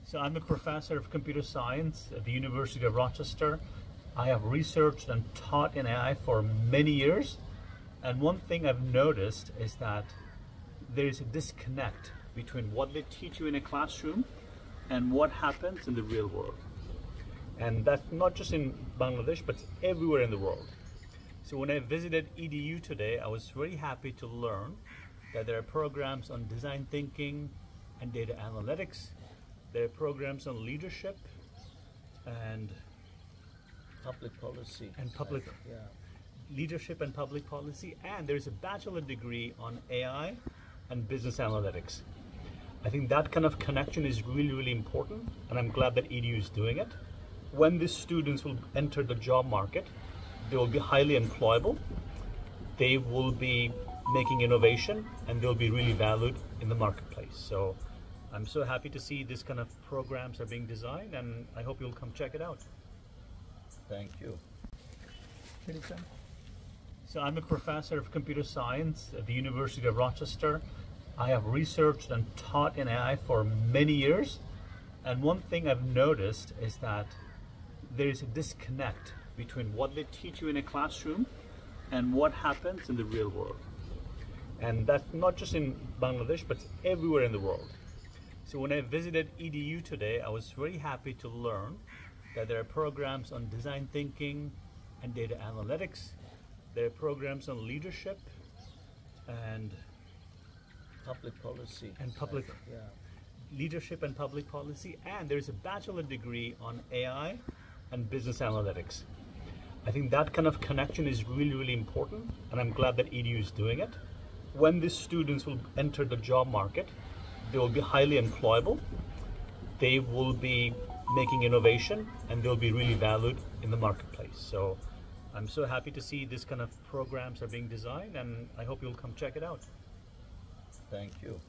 So I'm a professor of computer science at the University of Rochester. I have researched and taught in AI for many years. And one thing I've noticed is that there is a disconnect between what they teach you in a classroom and what happens in the real world. And that's not just in Bangladesh, but everywhere in the world. So when I visited EDU today, I was very happy to learn that there are programs on design thinking and data analytics. There are programs on leadership and public policy. Leadership and public policy, and there's a bachelor degree on AI and business analytics. I think that kind of connection is really, really important, and I'm glad that EDU is doing it. When these students will enter the job market, they will be highly employable, they will be making innovation, and they'll be really valued in the marketplace. So I'm so happy to see this kind of programs are being designed, and I hope you'll come check it out. Thank you. So I'm a professor of computer science at the University of Rochester. I have researched and taught in AI for many years. And one thing I've noticed is that there is a disconnect between what they teach you in a classroom and what happens in the real world. And that's not just in Bangladesh, but everywhere in the world. So when I visited EDU today, I was very happy to learn that there are programs on design thinking and data analytics. There are programs on leadership and public policy. Leadership and public policy, and there's a bachelor degree on AI and business analytics. I think that kind of connection is really, really important, and I'm glad that EDU is doing it. When these students will enter the job market, they will be highly employable, they will be making innovation, and they'll be really valued in the marketplace. So I'm so happy to see this kind of programs are being designed, and I hope you'll come check it out. Thank you.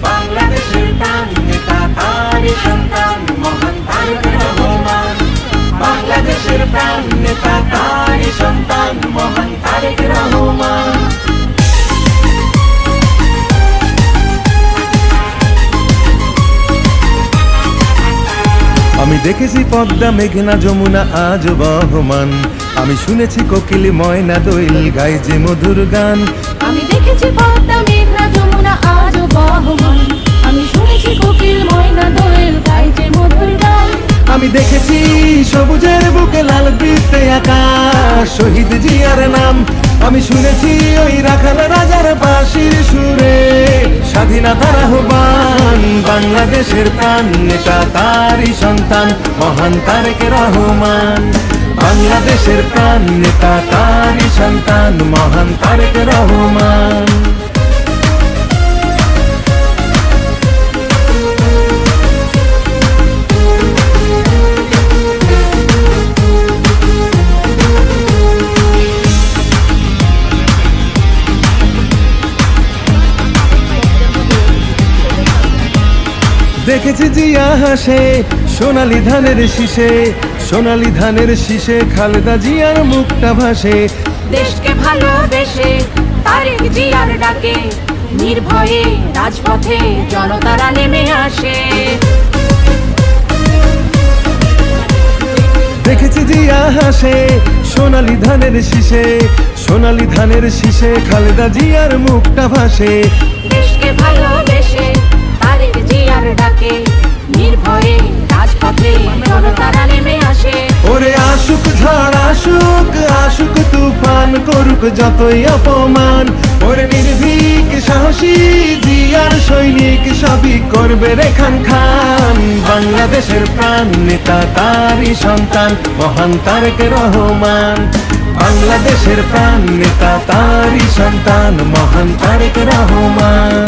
বাংলাদেশের প্রাণ নেতা তারই সন্তান মহান তারেক রহমান। বাংলাদেশের প্রাণ নেতা তারই সন্তান মহান তারেক রহমান। আমি দেখেছি পদ্মা মেঘনা যমুনা আজ বহমান, আমি শুনেছি কোকিল ময়না দোয়েল গায় যে মধুর গান। আমি দেখেছি পদ্মা মেঘনা যমুনা আজ বহমান, আমি শুনেছি কোকিল ময়না দোয়েল গায় যে মধুর গান। আমি দেখেছি সবুজের বুকে লাল বৃত্তে আকাশ শহীদ জিয়ার নাম, আমি শুনেছি ওই রাখাল রাজার বাঁশির সুরে স্বাধীনতার আহ্বান। বাংলাদেশের প্রাণ নেতা তারই সন্তান মহান তারেক রহমান। বাংলাদেশের প্রাণ নেতা তারই সন্তান মহান তারেক রহমান। দেখেছি জিয়া হাসে সোনালী ধানের শীষে, সোনালী ধানের শীষে খালেদা জিয়ার মুখটা ভাসে। দেশকে ভালোবেসে তারেক জিয়ার ডাকে নির্ভয়ে রাজপথে জনতারা নেমে আসে। দেখেছি জিয়া হাসে সোনালী ধানের শীষে, সোনালী ধানের শীষে খালেদা জিয়ার মুখটা ভাসে। দেশকে ভালোবেসে তারেক জিয়ার ডাকে নির্ভয়ে রাজপথে জনতারা নেমে আসে। ওরে আশুক ঝড় আশুক আশুক তুফান করুক যতই অপমান, ওরে নির্ভীক সাহসী জিয়ার সৈনিক সবই করবে রে খান খান। বাংলাদেশের প্রাণ নেতা তারই সন্তান মহান তারেক রহমান। বাংলাদেশের প্রাণ নেতা তারই সন্তান মহান তারেক রহমান।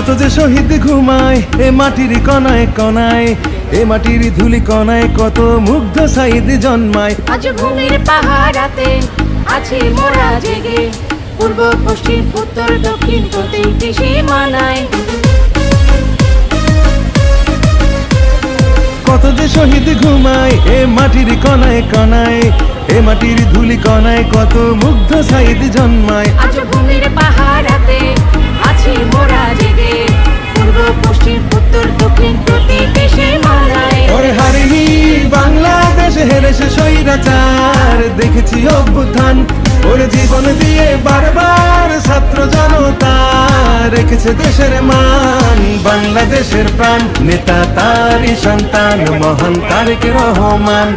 কত যে শহীদ ঘুমায় এ মাটির কণায় কণায়, এ মাটির ধুলি কণায় কত মুগ্ধ সাইদ জন্মায়। আজ ভূমির পাহাড়াতে আছি মোরা জেগে, পূর্ব পশ্চিম উত্তর দক্ষিণ প্রতিটি সীমানায়। কত যে শহীদ ঘুমায় এ মাটির কণায় কণায়, এ মাটির ধুলি কণায় কত মুগ্ধ সাইদ জন্মায়। আজ ভূমির পাহাড়াতে আছি মোরা জেগে, পূর্ব পশ্চিম উত্তর দক্ষিণ প্রতিটি সীমানায়। ওরে হারিনি বাংলাদেশ হেরেছে স্বৈরাচার, দেখেছি অভ্যুত্থান ওরে জীবন দিয়ে বারবার ছাত্র জনতা রেখেছে দেশের মান। বাংলাদেশের প্রাণ নেতা তারই সন্তান মহান তারেক রহমান।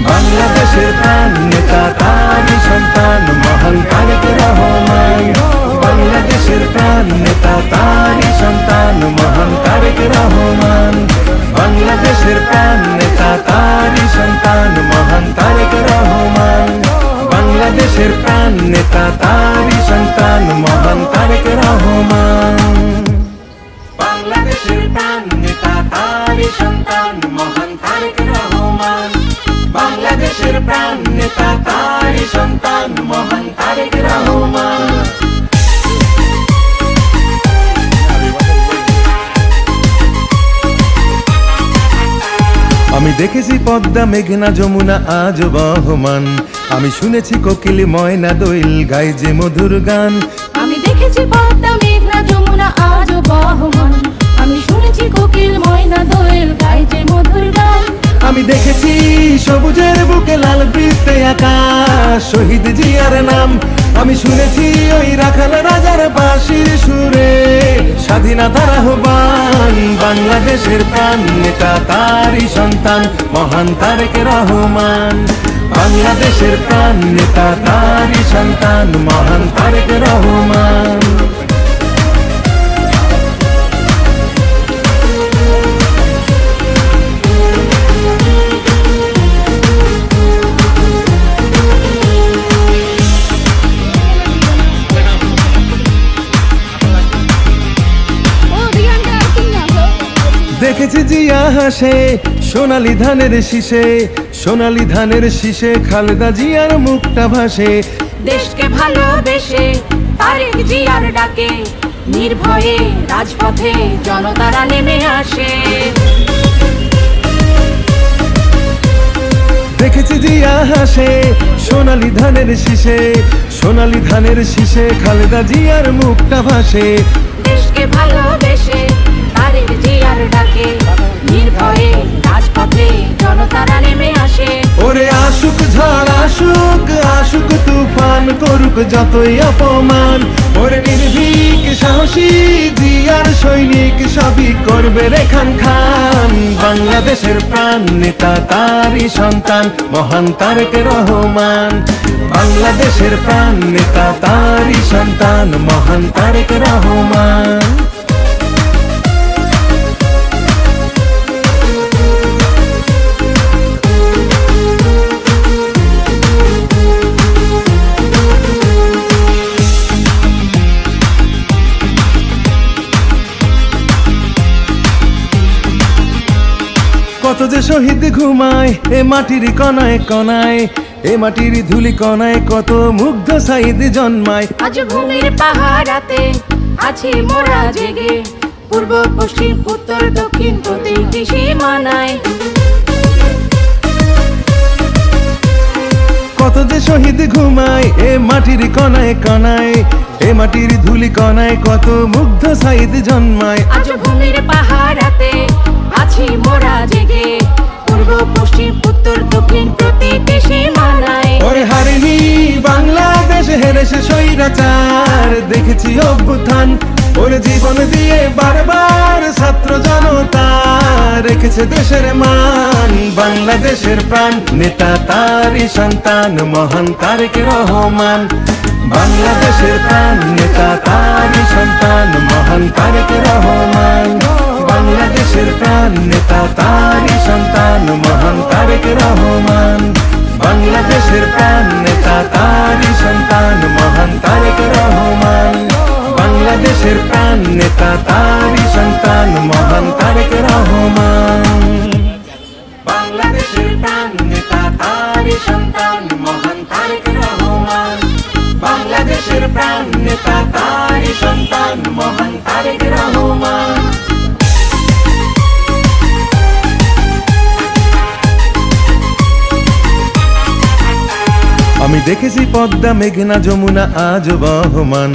বাংলাদেশের প্রাণ নেতা তারই সন্তান মহান তারেক রহমান। বাংলাদেশের প্রাণ নেতা তারই সন্তান মহান তারেক রহমান। বাংলাদেশের প্রাণ নেতা তারই সন্তান মহান তারেক রহমান। বাংলাদেশের প্রাণ নেতা তারই সন্তান মহান তারেক রহমান। বাংলাদেশের প্রাণ নেতা তারই সন্তান মহান তারেক রহমান। বাংলাদেশের প্রাণ নেতা তারই সন্তান মহান তারেক রহমান। আমি দেখেছি পদ্মা মেঘনা যমুনা আজ বহমান, আমি শুনেছি কোকিল ময়না দোয়েল গাই যে মধুর গান। আমি দেখেছি পদ্মা মেঘনা যমুনা আজ বহমান, আমি শুনেছি কোকিল ময়না দোয়েল গাই যে মধুর গান। আমি দেখেছি সবুজের বুকে লাল বৃত্তে আকাশ, শহীদ জিয়ার নাম আমি শুনেছি ওই রাখাল রাজার বাঁশির সুরে। স্বাধীনতার আহ্বান বাংলাদেশের প্রাণ নেতা তারই সন্তান মহান তারেক রহমান। বাংলাদেশের প্রাণ নেতা তারই সন্তান মহান তারেক রহমান। দেখেছি জিয়া হাসে সোনালি ধানের শীষে, সোনালি ধানের শীষে খালেদা জিয়ার মুখটা ভাসে। দেশকে ভালোবেসে তারেক জিয়ার ডাকে নির্ভয়ে রাজপথে জনতারা নেমে আসে। দেখেছি জিয়া হাসে সোনালি ধানের শীষে, সোনালি ধানের শীষে খালেদা জিয়ার মুখটা ভাসে। দেশকে ভালোবেসে তারেক জিয়ার ডাকে নির্ভয়ে রাজপথে জনতারা নেমে আসে। ওরে আসুক ঝড় আসুক আসুক তুফান করুক যতই অপমান, ওরে নির্ভীক সাহসী জিয়ার সৈনিক সবই করবে রে খান খান। বাংলাদেশের প্রাণ নেতা তারই সন্তান মহান তারেক রহমান। বাংলাদেশের প্রাণ নেতা তারই সন্তান মহান তারেক রহমান। কত যে শহীদ ঘুমায় এ মাটির কণায় কণায়, এ মাটির ধুলি কণায় কত মুগ্ধ সাইদ জন্মায়। আজ ভূমির পাহাড়াতে আছি মোরা জেগে, পূর্ব পশ্চিম উত্তর দক্ষিণ প্রতিটি সীমানায়। কত যে শহীদ ঘুমায় এ মাটির কণায় কণায়, এ মাটির ধুলি কণায় কত মুগ্ধ সাইদ জন্মায়। আজ ভূমির পাহাড়াতে আছি মোরা জেগে, পূর্ব পশ্চিম উত্তর দক্ষিণ প্রতিটি সীমানায়। ওরে হারিনি বাংলাদেশ হেরেছে স্বৈরাচার, দেখেছি অভ্যুত্থান ওরে জীবন দিয়ে বারবার ছাত্র জনতা রেখেছে দেশের মান। বাংলাদেশের প্রাণ নেতা তারই সন্তান মহান তারেক রহমান। বাংলাদেশের প্রাণ নেতা তারই সন্তান মহান তারেক রহমান। বাংলাদেশের প্রাণ নেতা তারই সন্তান মহান তারেক রহমান। বাংলাদেশের প্রাণ নেতা তারই সন্তান মহান তারেক রহমান। বাংলা বাংলাদেশের প্রাণ নেতা তারই সন্তান মহান তারেক রহমান। বাংলাদেশের প্রাণ নেতা তারই সন্তান মহান তারেক রহমান। বাংলাদেশের প্রাণ নেতা তারই সন্তান মহান তারেক রহমান। আমি দেখেছি পদ্মা মেঘনা যমুনা আজ বহমান,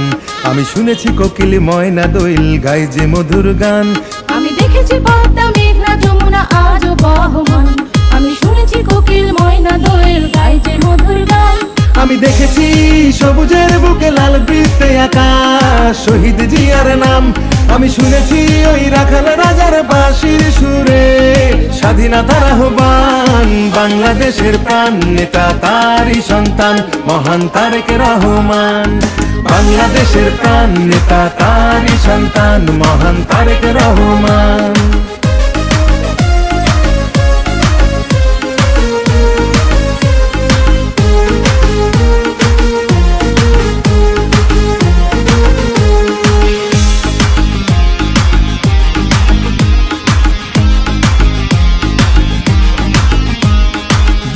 আমি শুনেছি কোকিল ময়না দোয়েল গায় যে মধুর গান। আমি দেখেছি পদ্মা মেঘনা যমুনা আজ বহমান, আমি শুনেছি কোকিল ময়না দোয়েল গায় যে মধুর গান। আমি দেখেছি সবুজের বুকে লাল বৃত্তে আকাশ শহীদ জিয়ার নাম, আমি শুনেছি ওই রাখাল রাজার বাঁশির সুরে স্বাধীনতার আহ্বান। বাংলাদেশের প্রাণ নেতা তারই সন্তান মহান তারেক রহমান। বাংলাদেশের প্রাণ নেতা তারই সন্তান মহান তারেক রহমান।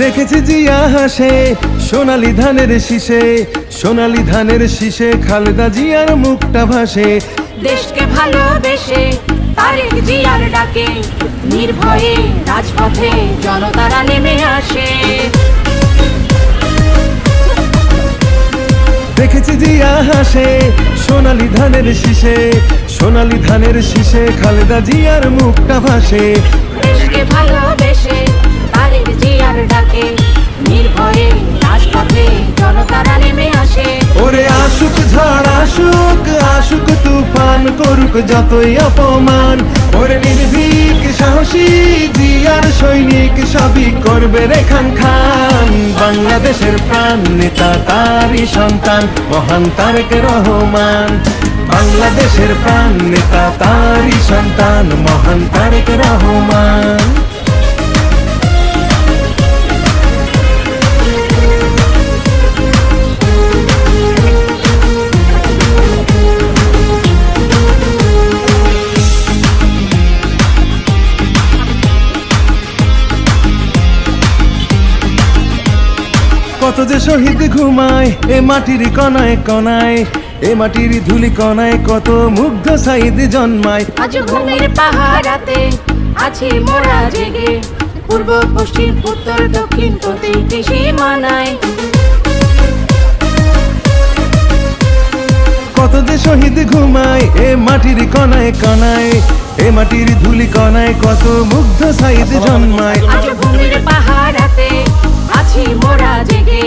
দেখেছি জিয়া হাসে সোনালী ধানের শীষে, সোনালী ধানের শীষে খালেদা জিয়ার মুখটা ভাসে। দেশকে ভালোবেসে তারেক জিয়ার ডাকে নির্ভয়ে রাজপথে জনতারা নেমে আসে। দেখেছি জিয়া হাসে সোনালী ধানের শীষে, সোনালী ধানের শীষে খালেদা জিয়ার মুখটা ভাসে। দেশকে ভালোবেসে তারেক জিয়ার ডাকে নির্ভয়ে রাজপথে জনতারা নেমে আসে। ওরে আসুক ঝড় আসুক আসুক তুফান করুক যতই অপমান, ওরে নির্ভীক সাহসী জিয়ার সৈনিক সবই করবে রে খান খান। বাংলাদেশের প্রাণ নেতা তারই সন্তান মহান তারেক রহমান। বাংলাদেশের প্রাণ নেতা তারই সন্তান মহান তারেক রহমান। কত যে শহীদ ঘুমায় এ মাটির কণায় কণায়, এ মাটির ধুলি কণায় কত মুগ্ধ সাইদ জন্মায়। আজ ঘুমের পাহারাতে আছি মোরা জেগে, পূর্ব পশ্চিম উত্তর দক্ষিণ প্রতিটি সীমানায়। কত যে শহীদ ঘুমায় এ মাটির কণায় কণায়, এ মাটির ধুলি কণায় কত মুগ্ধ সাইদ জন্মায়। আজ ঘুমের পাহারাতে আছি মোরা জেগে,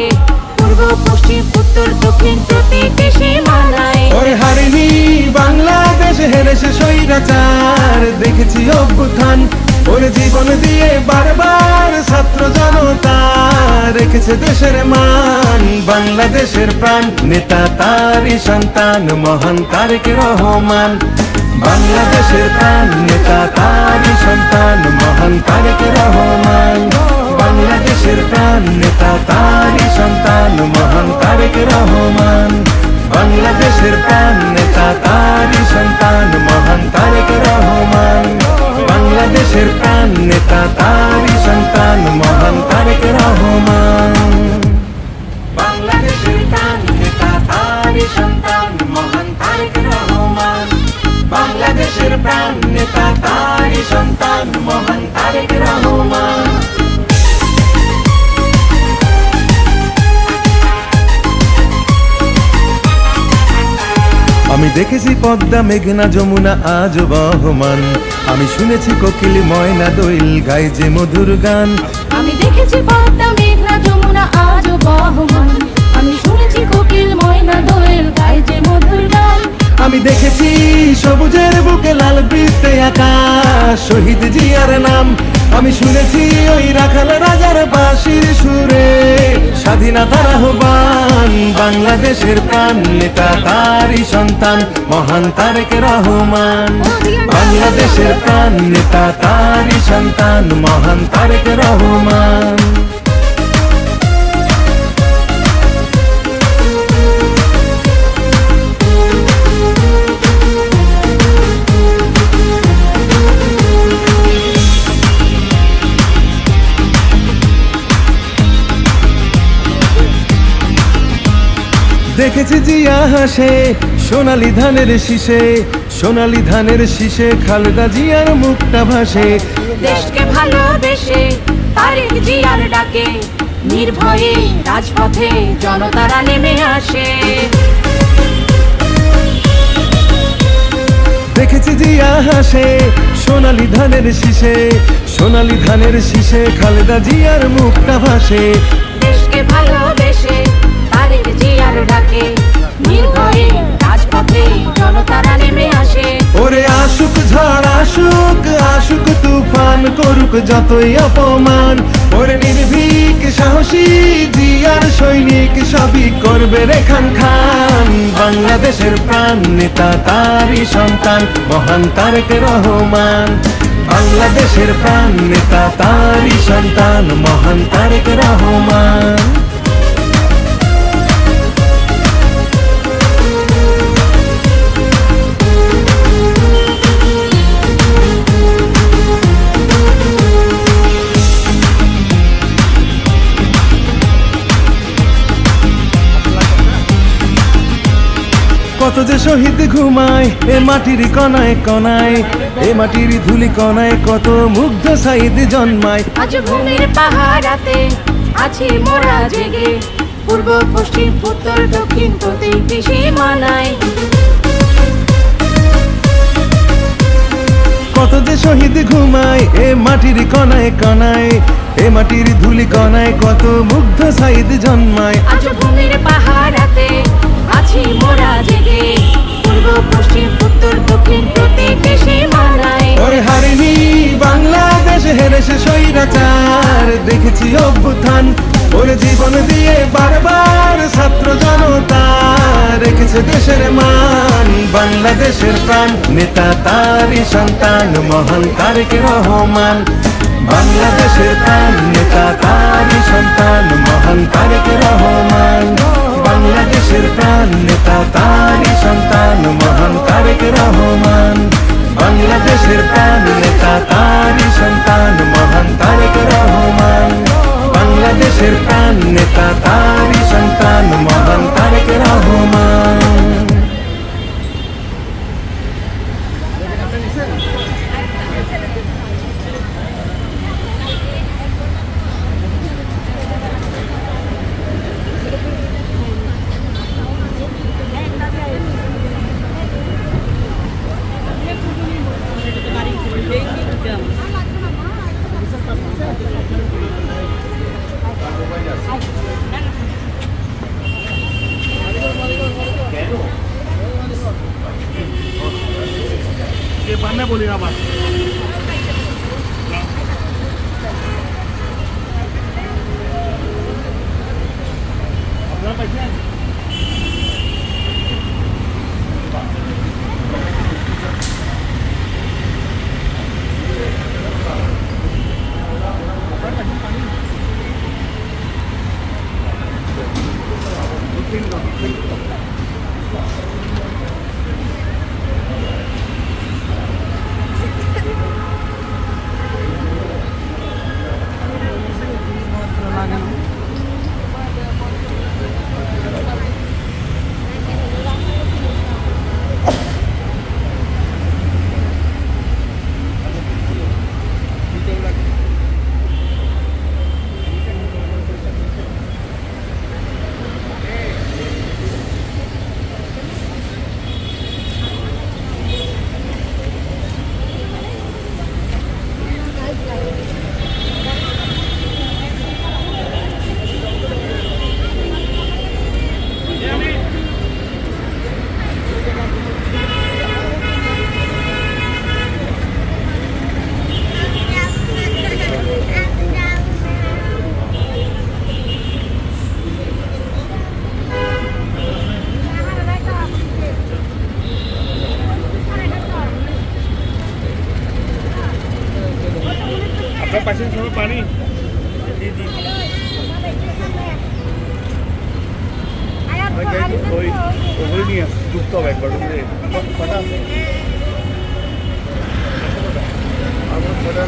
পূর্ব পশ্চিম উত্তর দক্ষিণ প্রতিটি সীমানায়। ওরে হারিনি বাংলাদেশ হেরেছে স্বৈরাচার, দেখেছি অভ্যুত্থান ওরে জীবন দিয়ে বারবার ছাত্র জনতা রেখেছে দেশের মান। বাংলাদেশের প্রাণ নেতা তারই সন্তান মহান তারেক রহমান। বাংলাদেশের প্রাণ নেতা তারই সন্তান মহান তারেক রহমান। বাংলাদেশের প্রাণ নেতা তারই সন্তান মহান তারেক রহমান। বাংলাদেশের প্রাণ নেতা তারই সন্তান মহান তারেক রহমান। বাংলাদেশের প্রাণ নেতা তারই সন্তান মহান তারেক রহমান। বাংলাদেশের প্রাণ নেতা তারই সন্তান মহান তারেক রহমান। বাংলাদেশের প্রাণ নেতা তারই সন্তান মহান তারেক রহমান। আমি দেখেছি পদ্মা মেঘনা যমুনা আজ বহমান, আমি শুনেছি কোকিল ময়না দোয়েল গায় যে মধুর গান। আমি দেখেছি পদ্মা মেঘনা যমুনা আজ বহমান, আমি শুনেছি কোকিল ময়না দোয়েল গায় যে মধুর গান। আমি দেখেছি সবুজের বুকে লাল বৃত্তে আকাশ শহীদ জিয়ার নাম, আমি শুনেছি ওই রাখাল রাজার বাঁশির সুরে স্বাধীনতার আহ্বান। বাংলাদেশের প্রাণ নেতা তারই সন্তান মহান তারেক রহমান। বাংলাদেশের প্রাণ নেতা তারই সন্তান মহান তারেক রহমান। দেখেছি জিয়া হাসে সোনালী ধানের শীষে, সোনালী ধানের শীষে খালেদা জিয়ার মুখটা ভাসে। দেশকে ভালোবেসে তারেক জিয়ার ডাকে নির্ভয়ে রাজপথে জনতারা নেমে আসে। দেখেছি জিয়া হাসে সোনালী ধানের শীষে, সোনালী ধানের শীষে খালেদা জিয়ার মুখটা ভাসে। দেশকে ভালোবেসে তারেক জিয়ার ডাকে নির্ভয়ে রাজপথে জনতারা নেমে আসে। ওরে আসুক ঝড় আসুক, আসুক তুফান, করুক যতই অপমান, ওরে নির্ভীক সাহসী জিয়ার সৈনিক সবই করবে রে খান খান। বাংলাদেশের প্রাণ নেতা তারই সন্তান মহান তারেক রহমান, বাংলাদেশের প্রাণ নেতা তারই সন্তান মহান তারেক রহমান। কত যে শহীদ ঘুমায় এ মাটির কণায় কণায়, এ মাটির ধুলি কণায় কত মুগ্ধ সাইদ জন্মায়। আজ ভূমির পাহাড়াতে আছি মোরা জেগে, পূর্ব পশ্চিম উত্তর দক্ষিণ প্রতিটি সীমানায়। কত যে শহীদ ঘুমায় এ মাটির কণায় কণায়, এ মাটির ধুলি কণায় কত মুগ্ধ সাইদ জন্মায়। আজ ভূমির পাহাড়াতে আছি মোরা জেগে, পূর্ব পশ্চিম উত্তর দক্ষিণ প্রতিটি সীমানায়। ওরে হারিনি বাংলাদেশ হেরেছে স্বৈরাচার, দেখেছি অভ্যুত্থান ওরে জীবন দিয়ে বারবার ছাত্র জনতা রেখেছে দেশের মান। বাংলাদেশের প্রাণ নেতা তারই সন্তান মহান তারেক রহমান, বাংলাদেশের প্রাণ নেতা তারই সন্তান মহান তারেক রহমান, বাংলাদেশের প্রাণ নেতা তারই সন্তান মহান তারেক রহমান, বাংলাদেশের প্রাণ নেতা তারই সন্তান মহান তারেক রহমান, বাংলাদেশের প্রাণ নেতা তারই সন্তান মহান তারেক রহমান। বলি আবার আপনারা পাইছেন পাইছেন সবাই পানি জি জি ওই ওগুলো নিয়ে যুক্ত হবে একবার কটা আছে আমার কটা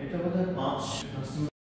এটা বোধহয় 5